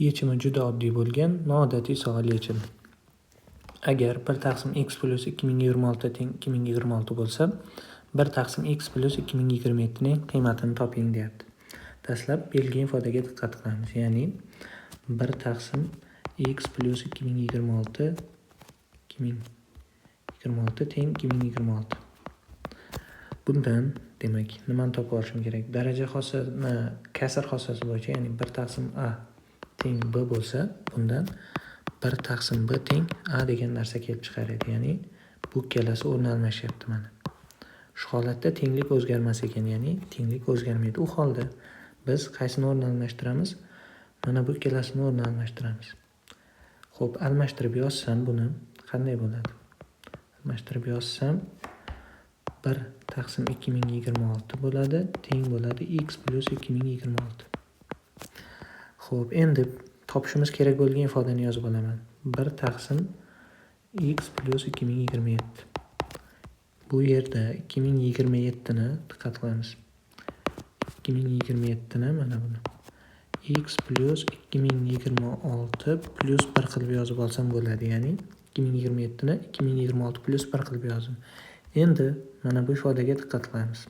Yechimi juda oddiy bo'lgan noodatiy savol yechildi. Agar 1 taqsim x plus 2026 teng 2026 bo'lsa, 1 taqsim x plus 2027 ning qiymatini toping deyapti. Dastlab belgi ifodaga diqqat qilamiz. Ya'ni 1 taqsim x plus 2026 teng 2026. Bundan demak nimani topib olishim kerak? Daraja xossasini kasr xossasi bo'yicha, ya'ni 1 taqsim a teng b bo'lsa, bundan 1 taqsim b teng a degan narsa kelib chiqar edi. Ya'ni bu ikkalasi o'rin almashyapti mana. Shu holatda tenglik o'zgarmas ekan, ya'ni tenglik o'zgarmaydi. U holda biz qaysini o'rin almashtiramiz? Mana bu ikkalasini o'rin almashtiramiz. Xo'p, almashtirib yozsam buni qanday bo'ladi? Almashtirib yozsam 1 taqsim 2026 bo'ladi, teng bo'ladi x plus 2026. Xo'p, endi topishimiz kerak bo'lgan ifodani yozib olaman. 1 taqsim x plus 2027. Bu yerda 2027 ni diqqat qilamiz. 2027 ni mana buni x plus 2026 plus 1 qilib yozib olsam bo'ladi. Ya'ni 2027 ni 2026 plus 1 qilib yozdim. Endi mana bu ifodaga diqqat qilamiz.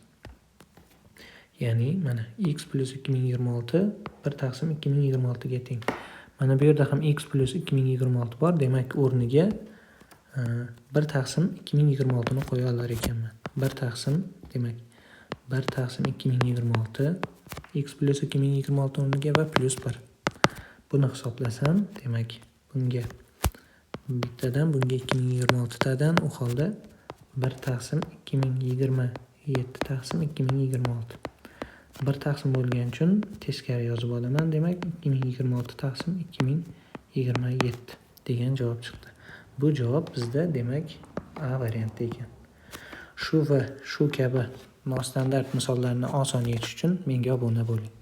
Ya'ni mana x plus 2026 1 taqsim 2026 ga teng. Mana bu yerda ham x plus 2026 bor. Demak, o'rniga 1 taqsim 2026 ni qo'ya olar ekanman. 1 taqsim demak 1 taqsim 2026 x plus 2026 o'rniga va plus 1. Buni hisoblasam, demak bunga bittadan bunga 2026 tadan, u holda 1 taqsim 2027 taqsim 2026. 1 taqsim bo'lgani uchun teskari yozib olaman. Demak 2026 taqsim 2027 degan javob chiqdi. Bu javob bizda demak A varianti ekan. Shu va shu kabi nostandart misollarni oson yechish uchun menga obuna bo'ling.